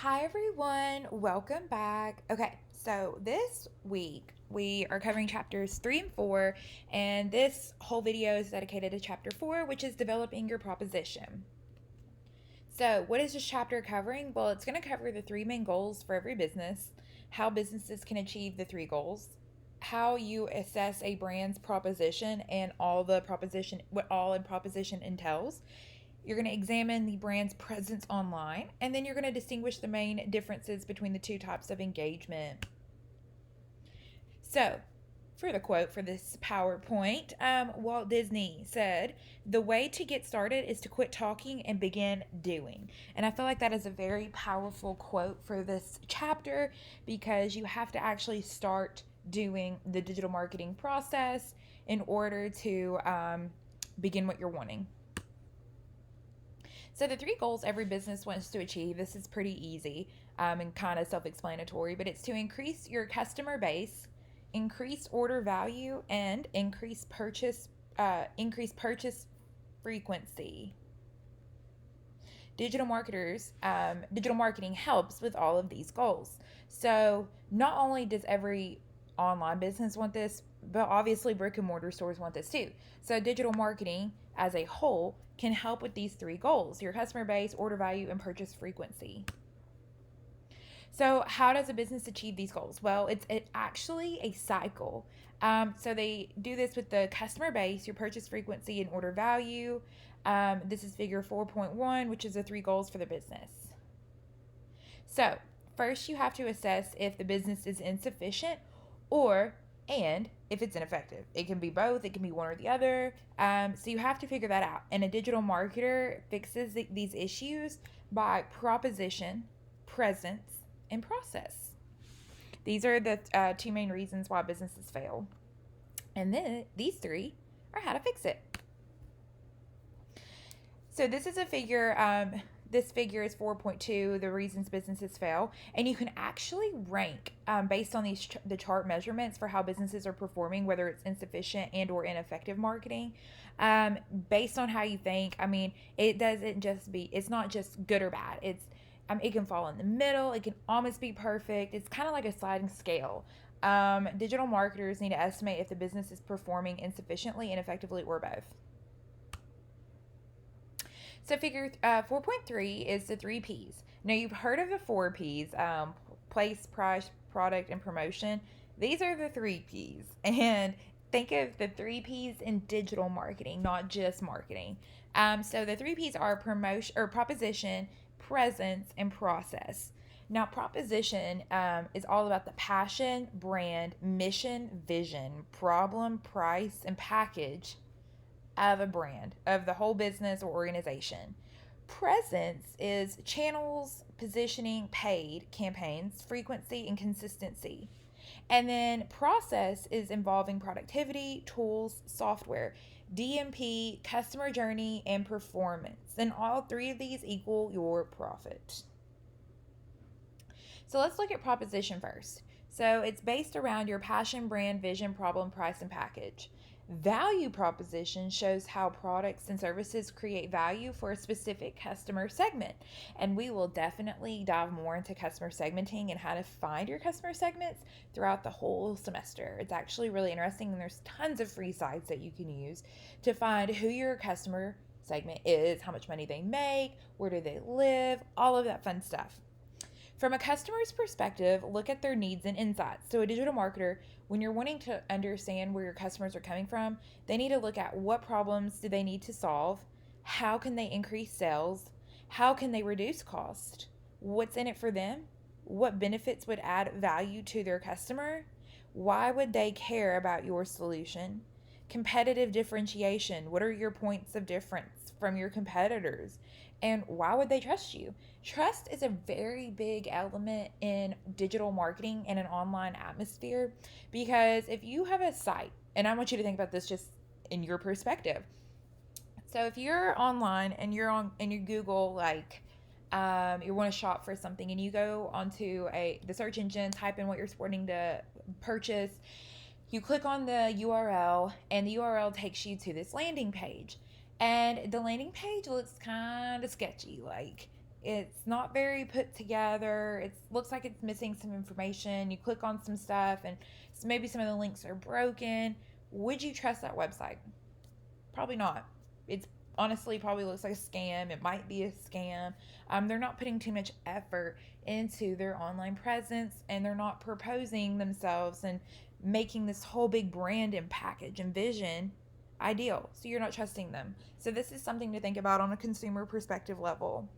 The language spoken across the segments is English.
Hi everyone, welcome back. Okay, so this week we are covering chapters 3 and 4, and this whole video is dedicated to chapter 4, which is developing your proposition. So, what is this chapter covering? Well, it's going to cover the three main goals for every business, how businesses can achieve the three goals, how you assess a brand's proposition and what all a proposition entails. You're going to examine the brand's presence online, and then you're going to distinguish the main differences between the two types of engagement. So, for the quote for this PowerPoint, Walt Disney said, "The way to get started is to quit talking and begin doing." And I feel like that is a very powerful quote for this chapter because you have to actually start doing the digital marketing process in order to begin what you're wanting. So, the three goals every business wants to achieve, this is pretty easy and kind of self explanatory, but it's to increase your customer base, increase order value, and increase purchase frequency. Digital marketing helps with all of these goals. So, not only does every online business want this, but obviously brick and mortar stores want this too. So, digital marketing as a whole can help with these three goals: your customer base, order value, and purchase frequency. So, how does a business achieve these goals? Well, it's actually a cycle. So, they do this with the customer base, your purchase frequency, and order value. This is figure 4.1, which is the three goals for the business. So, first, you have to assess if the business is insufficient and if it's ineffective. It can be both, it can be one or the other. So, you have to figure that out. And a digital marketer fixes these issues by proposition, presence, and process. These are the two main reasons why businesses fail. And then these three are how to fix it. So this is a figure. This figure is 4.2, the reasons businesses fail. And you can actually rank based on the chart measurements for how businesses are performing, whether it's insufficient and or ineffective marketing. Based on how you think, I mean, it's not just good or bad. It can fall in the middle. It can almost be perfect. It's kind of like a sliding scale. Digital marketers need to estimate if the business is performing insufficiently, ineffectively, or both. So figure 4.3 is the three P's. Now you've heard of the four P's: place, price, product, and promotion. These are the three P's, and think of the three P's in digital marketing, not just marketing. So the three P's are promotion or proposition, presence, and process. Now, proposition is all about the passion, brand, mission, vision, problem, price, and package of a brand, of the whole business or organization. Presence is channels, positioning, paid campaigns, frequency, and consistency. And then process is involving productivity, tools, software, DMP, customer journey, and performance. And all three of these equal your profit. So let's look at proposition first. So it's based around your passion, brand, vision, problem, price, and package. Value proposition shows how products and services create value for a specific customer segment. And we will definitely dive more into customer segmenting and how to find your customer segments throughout the whole semester. It's actually really interesting, and there's tons of free sites that you can use to find who your customer segment is, how much money they make, where do they live, all of that fun stuff. From a customer's perspective, look at their needs and insights. So, a digital marketer, when you're wanting to understand where your customers are coming from, they need to look at what problems do they need to solve, how can they increase sales, how can they reduce cost, what's in it for them, what benefits would add value to their customer, why would they care about your solution, competitive differentiation, what are your points of difference from your competitors, and why would they trust you? Trust is a very big element in digital marketing and an online atmosphere, because if you have a site, and I want you to think about this just in your perspective. So if you're online and you Google you want to shop for something, and you go onto the search engine, type in what you're wanting to purchase, you click on the URL, and the URL takes you to this landing page. And the landing page looks kind of sketchy. Like, It's not very put together. It looks like it's missing some information. You click on some stuff and maybe some of the links are broken. Would you trust that website? Probably not. It's honestly probably looks like a scam. It might be a scam. They're not putting too much effort into their online presence, and they're not proposing themselves and making this whole big brand and package and vision ideal. So you're not trusting them. So this is something to think about on a consumer perspective level.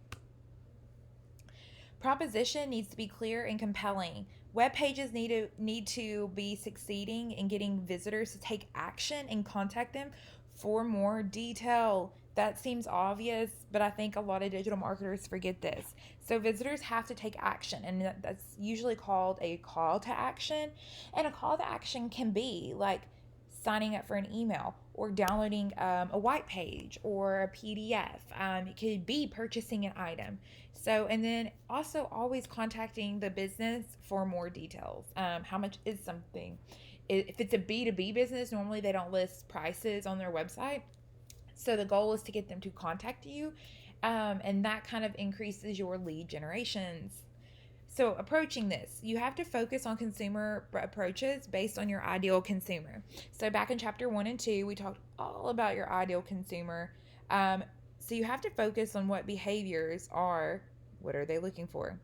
Proposition needs to be clear and compelling. Web pages need to be succeeding in getting visitors to take action and contact them for more detail. That seems obvious, but I think a lot of digital marketers forget this. So visitors have to take action, and that's usually called a call to action. And a call to action can be like signing up for an email or downloading a white page or a PDF. It could be purchasing an item. So, and then also always contacting the business for more details. How much is something? If it's a B2B business, normally they don't list prices on their website. So the goal is to get them to contact you, and that kind of increases your lead generations. So, approaching this, you have to focus on consumer approaches based on your ideal consumer. So, back in chapter 1 and 2, we talked all about your ideal consumer. So, you have to focus on what behaviors are, what are they looking for?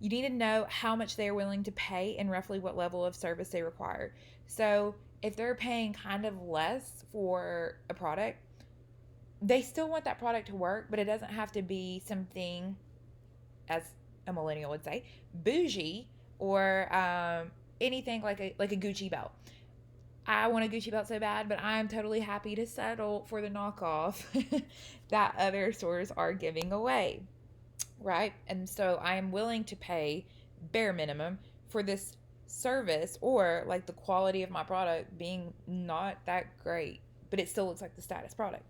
You need to know how much they are willing to pay and roughly what level of service they require. So, if they're paying kind of less for a product, they still want that product to work, but it doesn't have to be something, as a millennial would say, bougie or anything like a Gucci belt. I want a Gucci belt so bad, but I'm totally happy to settle for the knockoff that other stores are giving away, right? And so I am willing to pay bare minimum for this service, or like the quality of my product being not that great, but it still looks like the status product.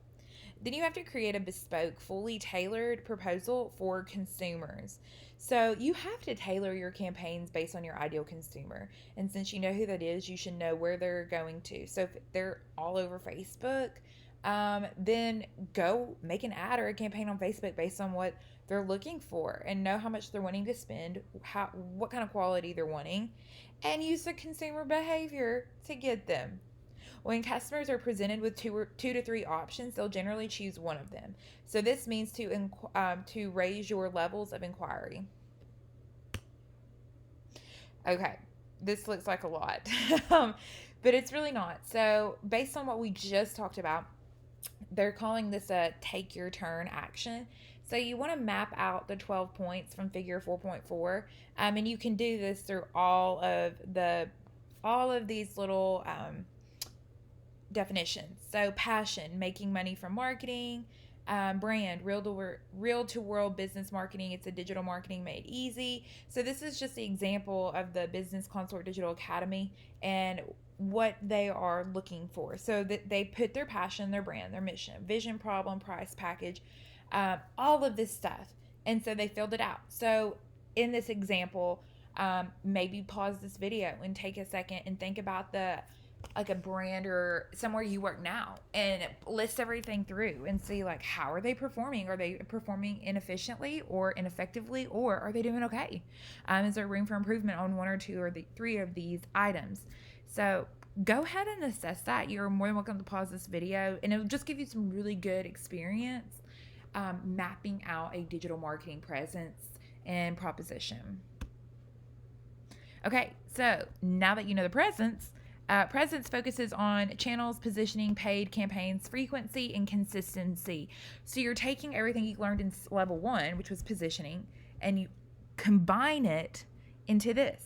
Then you have to create a bespoke, fully tailored proposal for consumers. So you have to tailor your campaigns based on your ideal consumer. And since you know who that is, you should know where they're going to. So if they're all over Facebook, then go make an ad or a campaign on Facebook based on what they're looking for and know how much they're wanting to spend, what kind of quality they're wanting, and use the consumer behavior to get them. When customers are presented with two to three options, they'll generally choose one of them. So this means to raise your levels of inquiry. Okay, this looks like a lot, but it's really not. So based on what we just talked about, they're calling this a take your turn action. So you want to map out the 12 points from figure 4.4, and you can do this through all of these little definitions. So passion, making money from marketing. Brand, real to world business marketing. It's a digital marketing made easy. So this is just the example of the Business Consort Digital Academy and what they are looking for. So that they put their passion, their brand, their mission, vision, problem, price, package, all of this stuff. And so they filled it out. So in this example, maybe pause this video and take a second and think about like a brand or somewhere you work now, and list everything through and see like how are they performing. Are they performing inefficiently or ineffectively, or are they doing okay? Is there room for improvement on one or two or three of these items? So go ahead and assess that. You're more than welcome to pause this video, and it'll just give you some really good experience mapping out a digital marketing presence and proposition. Okay, so now that you know the presence focuses on channels, positioning, paid campaigns, frequency, and consistency. So you're taking everything you learned in level 1, which was positioning, and you combine it into this.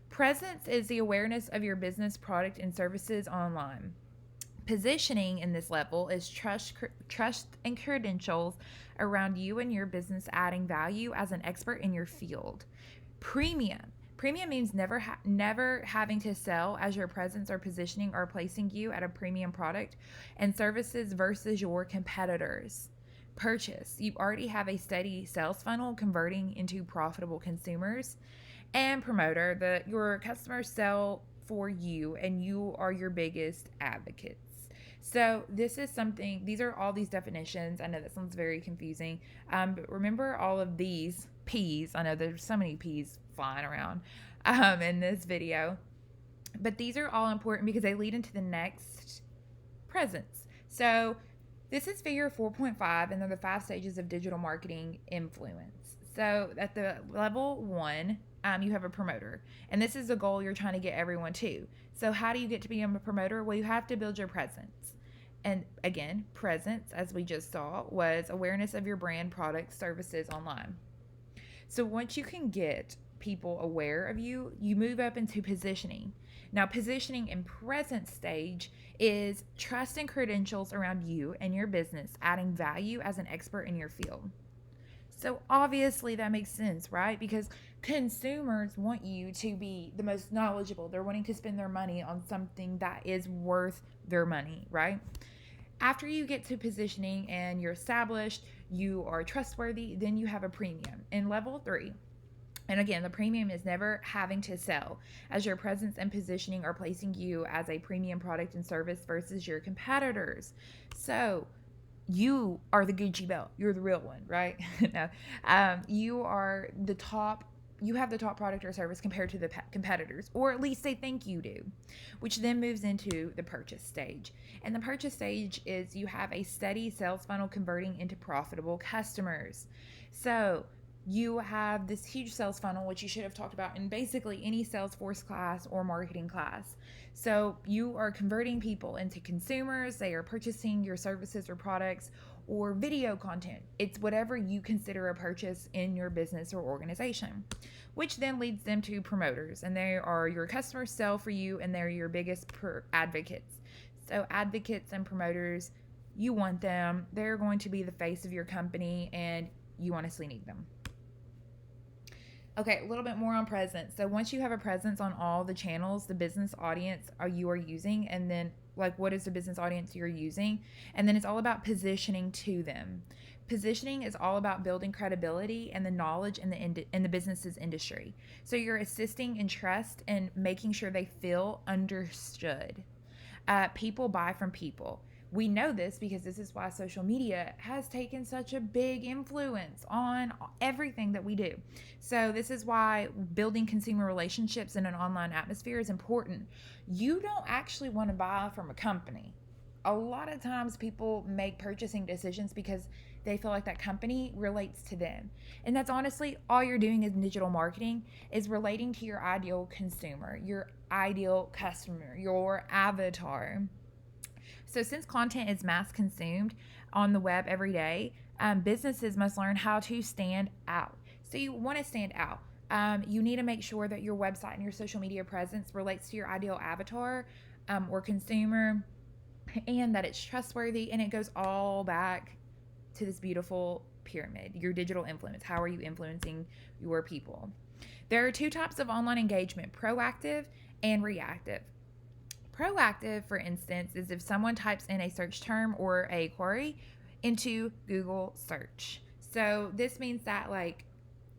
Presence is the awareness of your business, product, and services online. Positioning in this level is trust and credentials around you and your business, adding value as an expert in your field. Premium means never having to sell, as your presence or positioning are placing you at a premium product and services versus your competitors. Purchase, you already have a steady sales funnel converting into profitable consumers. And promoter, your customers sell for you and you are your biggest advocates. So this is something, these are all these definitions. I know that sounds very confusing, but remember all of these P's. I know there's so many P's flying around in this video, but these are all important because they lead into the next presence. So this is figure 4.5, and they're the 5 stages of digital marketing influence. So at the level 1, you have a promoter, and this is the goal you're trying to get everyone to. So how do you get to be a promoter? Well, you have to build your presence. And again, presence, as we just saw, was awareness of your brand, products, services online. So once you can get people aware of you, you move up into positioning. Now, positioning in present stage is trust and credentials around you and your business, adding value as an expert in your field. So obviously that makes sense, right? Because consumers want you to be the most knowledgeable. They're wanting to spend their money on something that is worth their money, right? After you get to positioning and you're established, you are trustworthy, then you have a premium. In level 3, and again, the premium is never having to sell, as your presence and positioning are placing you as a premium product and service versus your competitors. So you are the Gucci belt. You're the real one, right? No, you are the top. You have the top product or service compared to the competitors, or at least they think you do, which then moves into the purchase stage. And the purchase stage is you have a steady sales funnel converting into profitable customers. So you have this huge sales funnel, which you should have talked about in basically any Salesforce class or marketing class. So you are converting people into consumers. They are purchasing your services or products or video content. It's whatever you consider a purchase in your business or organization, which then leads them to promoters. And they are your customers sell for you, and they're your biggest advocates. So advocates and promoters, you want them. They're going to be the face of your company, and you honestly need them. Okay, a little bit more on presence. So once you have a presence on all the channels, the business audience you are using, and then like what is the business audience you're using, and then it's all about positioning to them. Positioning is all about building credibility and the knowledge in the business's industry. So you're assisting in trust and making sure they feel understood. People buy from people. We know this because this is why social media has taken such a big influence on everything that we do. So this is why building consumer relationships in an online atmosphere is important. You don't actually want to buy from a company. A lot of times people make purchasing decisions because they feel like that company relates to them. And that's honestly all you're doing in digital marketing, is relating to your ideal consumer, your ideal customer, your avatar. So since content is mass consumed on the web every day, businesses must learn how to stand out. So you want to stand out. You need to make sure that your website and your social media presence relates to your ideal avatar or consumer, and that it's trustworthy. And it goes all back to this beautiful pyramid, your digital influence. How are you influencing your people? There are 2 types of online engagement: proactive and reactive. Proactive, for instance, is if someone types in a search term or a query into Google search. So this means that like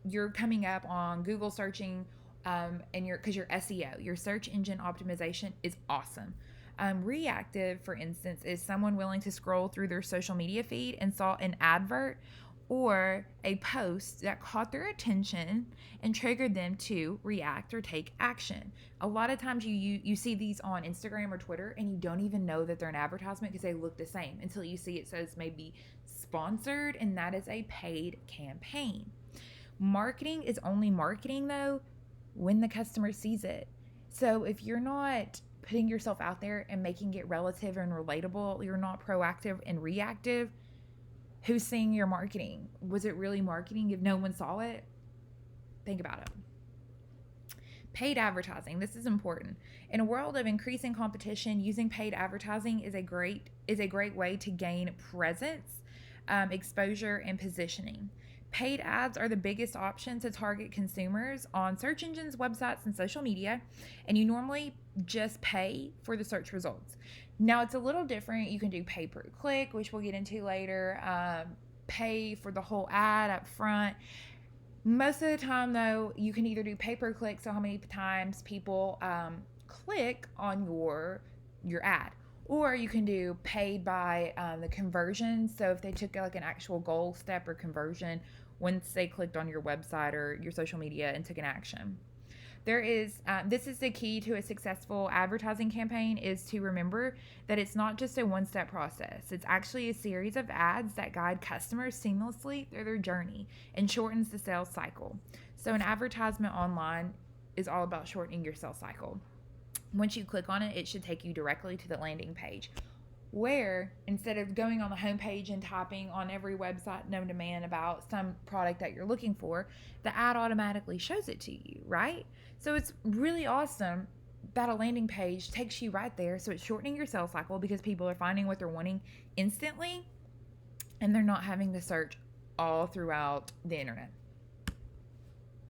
you're coming up on Google searching, and because your SEO, your search engine optimization, is awesome. Reactive, for instance, is someone willing to scroll through their social media feed and saw an advert or a post that caught their attention and triggered them to react or take action. A lot of times you see these on Instagram or Twitter, and you don't even know that they're an advertisement because they look the same until you see it says maybe sponsored, and that is a paid campaign. Marketing is only marketing, though, when the customer sees it. So if you're not putting yourself out there and making it relative and relatable, you're not proactive and reactive, who's seeing your marketing? Was it really marketing if no one saw it? Think about it. Paid advertising. This is important. In a world of increasing competition, using paid advertising is a great way to gain presence, exposure, and positioning. Paid ads are the biggest option to target consumers on search engines, websites, and social media, and you normally just pay for the search results. Now, it's a little different. You can do pay per click, which we'll get into later, pay for the whole ad up front. Most of the time, though, you can either do pay per click, so how many times people click on your ad, Or you can do paid by the conversion. So if they took like an actual goal step or conversion once they clicked on your website or your social media and took an action. This is the key to a successful advertising campaign, is to remember that it's not just a one-step process. It's actually a series of ads that guide customers seamlessly through their journey and shortens the sales cycle. So an advertisement online is all about shortening your sales cycle. Once you click on it, it should take you directly to the landing page, where instead of going on the homepage and typing on every website known to man about some product that you're looking for, the ad automatically shows it to you, right? So it's really awesome that a landing page takes you right there. So it's shortening your sales cycle because people are finding what they're wanting instantly and they're not having to search all throughout the internet.